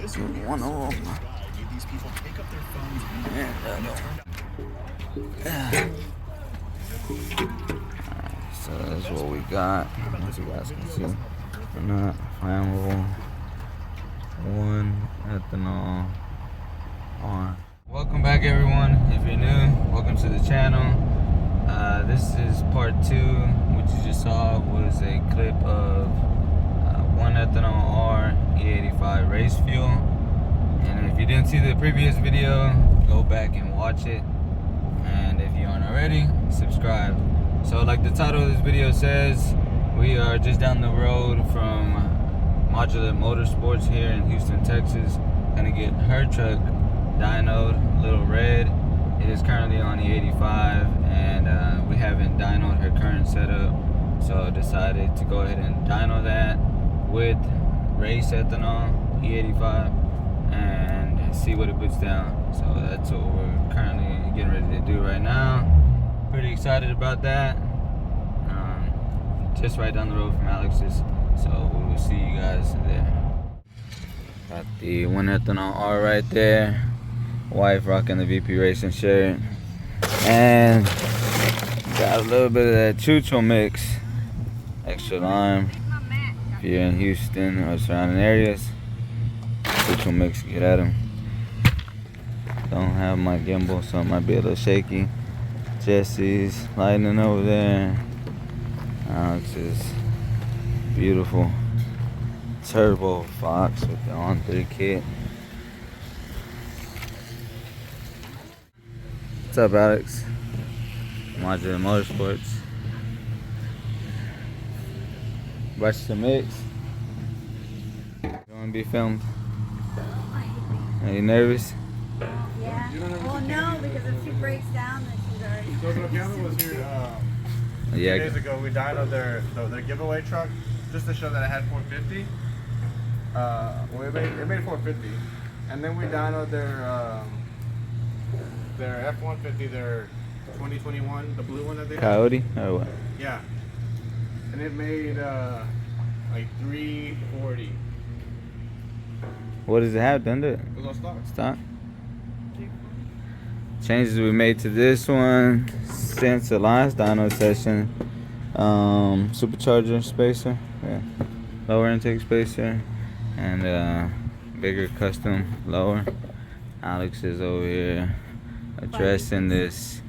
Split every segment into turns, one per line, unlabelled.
one of them. So that's what we got. As you guys can see, we're not flammable. One ethanol on. Welcome back, everyone. If you're new, welcome to the channel. This is part 2. What you just saw was a clip of 1 ethanol R E85 race fuel. And if you didn't see the previous video, go back and watch it. And if you aren't already, subscribe. So like the title of this video says, we are just down the road from Modulate Motorsports here in Houston, Texas. Gonna get her truck dynoed, Little Red. It is currently on the 85, and we haven't dynoed her current setup, so I decided to go ahead and dyno that with race ethanol E85 and see what it puts down. So that's what we're currently getting ready to do right now. Pretty excited about that. Just right down the road from Alex's, so we will see you guys there. Got the 1 ethanol R right there. Wife rocking the VP Racing shirt, and got a little bit of that 𝑳𝒊𝒍 mix, extra lime. If you're in Houston or surrounding areas, 𝑳𝒊𝒍 mix, get at them. Don't have my gimbal, so it might be a little shaky. SVT Lightning over there. Alex's beautiful turbo Fox with the on-3 kit. What's up, Alex? Modulate Motorsports. Watch the mix. You want to be filmed? Are you nervous?
Yeah. Well, no, because if she breaks down, then she's already.
So Gavin was here 2 days ago. We dynoed their giveaway truck just to show that it had 450. It made 450, and then we dynoed their F-150, their 2021, the blue one that they had.
Coyote or what?
Yeah, and it made like 340.
What does it have done to it?
It was on stock.
Stock? Changes we made to this one since the last dyno session. Supercharger spacer, yeah. Lower intake spacer, and bigger custom lower. Alex is over here addressing this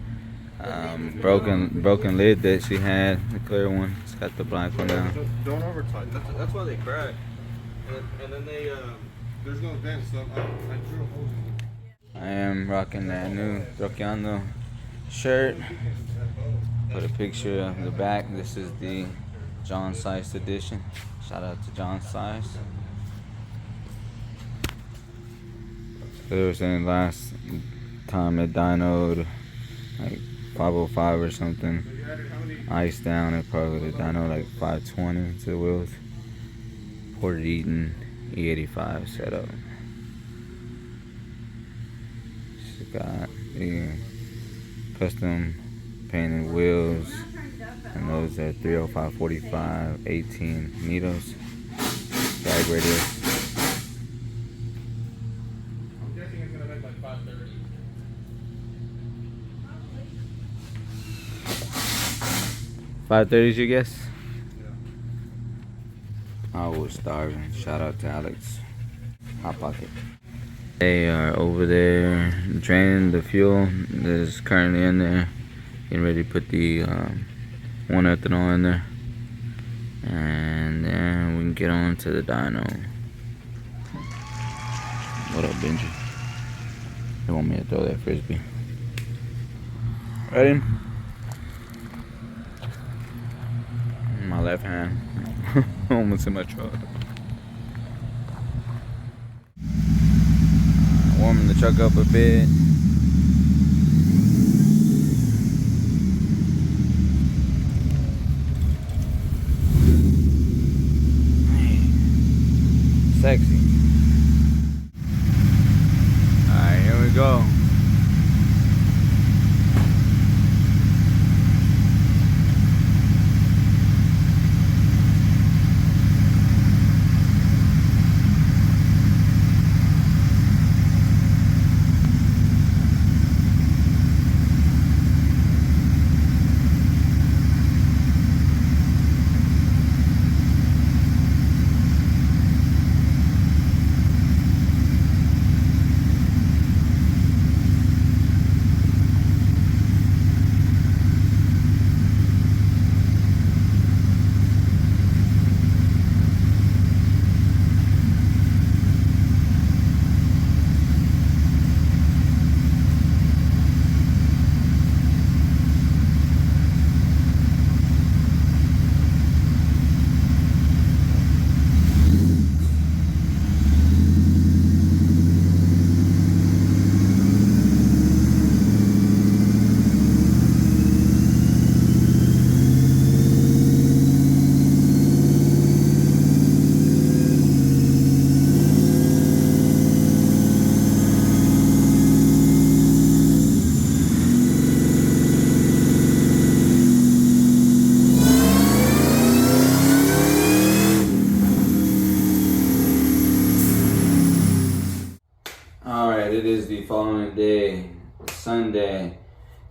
broken lid that she had, the clear one. It's got the black one now.
Don't over tighten. That's why they crack. And then they there's no vent, so I drew holes in them.
I am rocking that new 𝒊𝒍 shirt. Put a picture of the back. This is the John Size edition. Shout out to John Size. They were saying last time it dynoed like 505 or something. Ice down, it probably would have dynoed like 520 to the wheels. Porter Eaton E85 setup. She's got the custom painted wheels, and those are 305/45 18 meters. Drag radius.
I'm guessing it's gonna make like 530.
530s, you guess?
Yeah.
I was starving. Shout out to Alex. Hot Pocket. They are over there draining the fuel that is currently in there. Getting ready to put the 1 ethanol in there. And then we can get on to the dyno. What up, Benji? They want me to throw that frisbee. Ready? My left hand. Almost in my truck. Warming the truck up a bit. Sexy. Alright, here we go. it is the following day, Sunday.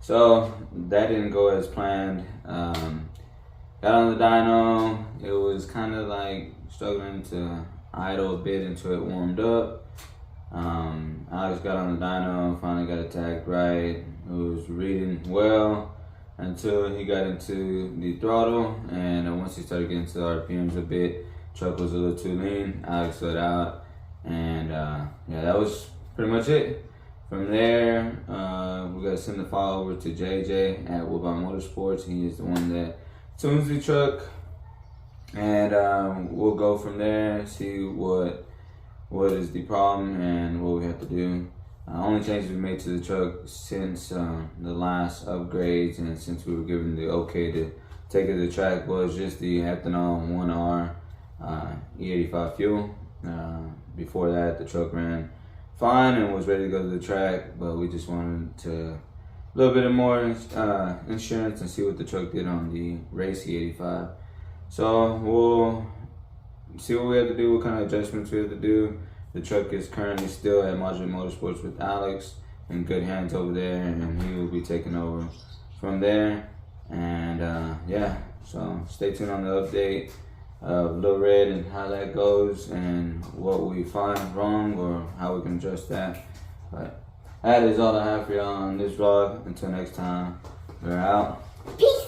So that didn't go as planned. Got on the dyno. It was kind of like struggling to idle a bit until it warmed up. Alex got on the dyno, finally got it tagged right. It was reading well until he got into the throttle, and once he started getting to the RPMs a bit, truck was a little too lean. Alex let out, and yeah, that was pretty much it. From there, we got to send the file over to JJ at 𝒊𝒆 Motorsports. He is the one that tunes the truck, and we'll go from there, see what is the problem and what we have to do. Only changes we made to the truck since the last upgrades and since we were given the okay to take it to the track was just the ethanol 1R 𝒊𝒆𝒅 fuel. Before that, the truck ran fine and was ready to go to the track, but we just wanted to a little bit more insurance and see what the truck did on the race 𝒊𝒆𝒅. So we'll see what we have to do, what kind of adjustments we have to do. The truck is currently still at Modulate Motorsports with Alex in good hands over there, and he will be taking over from there. And yeah, so stay tuned on the update of 𝒊𝒆 and how that goes and what we find wrong or how we can adjust that. But that is all I have for y'all on this vlog. Until next time, we're out.
Peace.